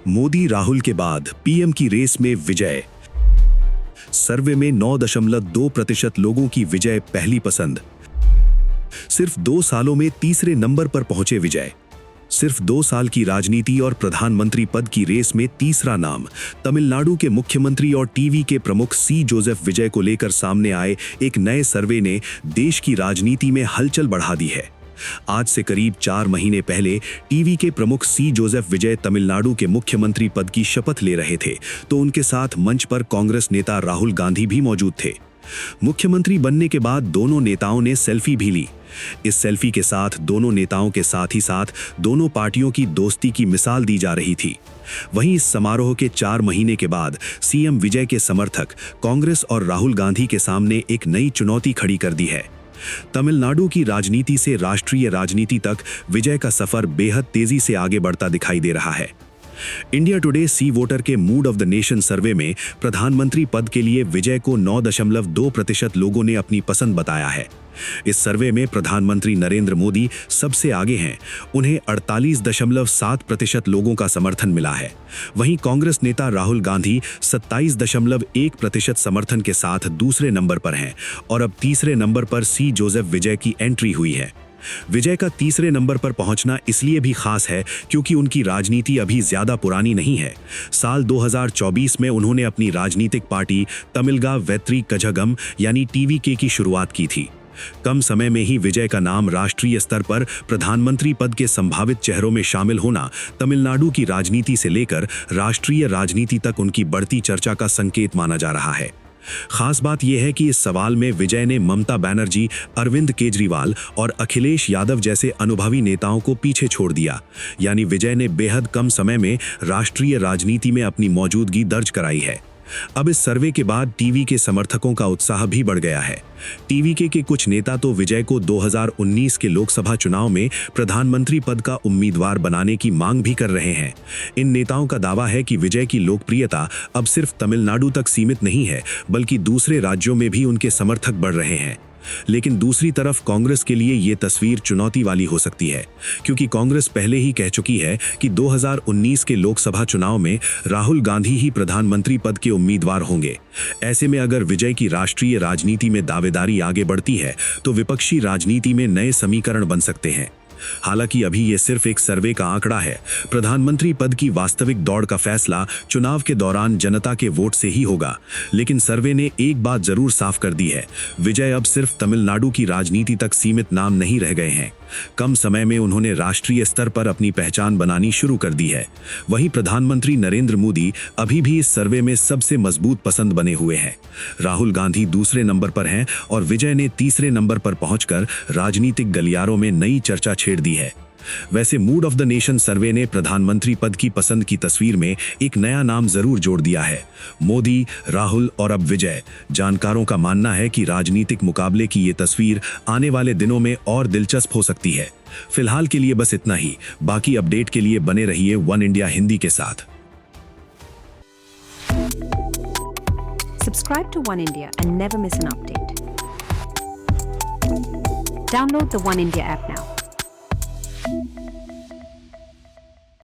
मोदी राहुल के बाद पीएम की रेस में विजय। सर्वे में 9.2% लोगों की विजय पहली पसंद। सिर्फ 2 सालों में तीसरे नंबर पर पहुंचे विजय। सिर्फ 2 साल की राजनीति और प्रधानमंत्री पद की रेस में तीसरा नाम। तमिलनाडु के मुख्यमंत्री और टीवी के प्रमुख सी जोसेफ विजय को लेकर सामने आए एक नए सर्वे ने देश की राजनीति में हलचल बढ़ा दी है। आज से करीब 4 महीने पहले टीवी के प्रमुख सी जोसेफ विजय तमिलनाडु के मुख्यमंत्री पद की शपथ ले रहे थे, तो उनके साथ मंच पर कांग्रेस नेता राहुल गांधी भी मौजूद थे। मुख्यमंत्री बनने के बाद दोनों नेताओं ने सेल्फी भी ली। इस सेल्फी के साथ दोनों नेताओं के साथ ही साथ दोनों पार्टियों की दोस्ती की मिसाल दी जा रही थी। वहीं इस समारोह के 4 महीने के बाद सीएम विजय के समर्थक कांग्रेस और राहुल गांधी के सामने एक नई चुनौती खड़ी कर दी है। तमिलनाडु की राजनीति से राष्ट्रीय राजनीति तक विजय का सफर बेहद तेजी से आगे बढ़ता दिखाई दे रहा है। इंडिया टुडे सी वोटर के मूड ऑफ द नेशन सर्वे में प्रधानमंत्री पद के लिए विजय को 9.2% लोगों ने अपनी पसंद बताया है। इस सर्वे में प्रधानमंत्री नरेंद्र मोदी सबसे आगे हैं। उन्हें 48.7% लोगों का समर्थन मिला है। वहीं कांग्रेस नेता राहुल गांधी 27.1% समर्थन के साथ दूसरे नंबर पर हैं और अब तीसरे नंबर पर सी जोसेफ विजय की एंट्री हुई है। विजय का तीसरे नंबर पर पहुंचना इसलिए भी खास है क्योंकि उनकी राजनीति अभी ज्यादा पुरानी नहीं है। साल 2024 में उन्होंने अपनी राजनीतिक पार्टी तमिलगा वेत्री कझगम यानी टीवीके की शुरुआत की थी। कम समय में ही विजय का नाम राष्ट्रीय स्तर पर प्रधानमंत्री पद के संभावित चेहरों में शामिल होना तमिलनाडु की राजनीति से लेकर राष्ट्रीय राजनीति तक उनकी बढ़ती चर्चा का संकेत माना जा रहा है। खास बात यह है कि इस सवाल में विजय ने ममता बनर्जी, अरविंद केजरीवाल और अखिलेश यादव जैसे अनुभवी नेताओं को पीछे छोड़ दिया। यानी विजय ने बेहद कम समय में राष्ट्रीय राजनीति में अपनी मौजूदगी दर्ज कराई है। अब इस सर्वे के बाद टीवी के समर्थकों का उत्साह भी बढ़ गया है। टीवीके के कुछ नेता तो विजय को 2019 के लोकसभा चुनाव में प्रधानमंत्री पद का उम्मीदवार बनाने की मांग भी कर रहे हैं। इन नेताओं का दावा है कि विजय की लोकप्रियता अब सिर्फ तमिलनाडु तक सीमित नहीं है, बल्कि दूसरे राज्यों में भी उनके समर्थक बढ़ रहे हैं। लेकिन दूसरी तरफ कांग्रेस के लिए ये तस्वीर चुनौती वाली हो सकती है, क्योंकि कांग्रेस पहले ही कह चुकी है कि 2019 के लोकसभा चुनाव में राहुल गांधी ही प्रधानमंत्री पद के उम्मीदवार होंगे। ऐसे में अगर विजय की राष्ट्रीय राजनीति में दावेदारी आगे बढ़ती है तो विपक्षी राजनीति में नए समीकरण बन सकते हैं। हालांकि अभी ये सिर्फ एक सर्वे का आंकड़ा है। प्रधानमंत्री पद की वास्तविक दौड़ का फैसला चुनाव के दौरान जनता के वोट से ही होगा। लेकिन सर्वे ने एक बात जरूर साफ कर दी है, विजय अब सिर्फ तमिलनाडु की राजनीति तक सीमित नाम नहीं रह गए हैं। कम समय में उन्होंने राष्ट्रीय स्तर पर अपनी पहचान बनानी शुरू कर दी है। वहीं प्रधानमंत्री नरेंद्र मोदी अभी भी इस सर्वे में सबसे मजबूत पसंद बने हुए हैं। राहुल गांधी दूसरे नंबर पर हैं और विजय ने तीसरे नंबर पर पहुंचकर राजनीतिक गलियारों में नई चर्चा छेड़ दी है। वैसे मूड ऑफ द नेशन सर्वे ने प्रधानमंत्री पद की पसंद की तस्वीर में एक नया नाम जरूर जोड़ दिया है, मोदी, राहुल और अब विजय। जानकारों का मानना है कि राजनीतिक मुकाबले की ये तस्वीर आने वाले दिनों में और दिलचस्प हो सकती है। फिलहाल के लिए बस इतना ही। बाकी अपडेट के लिए बने रहिए वन इंडिया हिंदी के साथ। Subscribe to One India and never miss an update. Download the One India app now.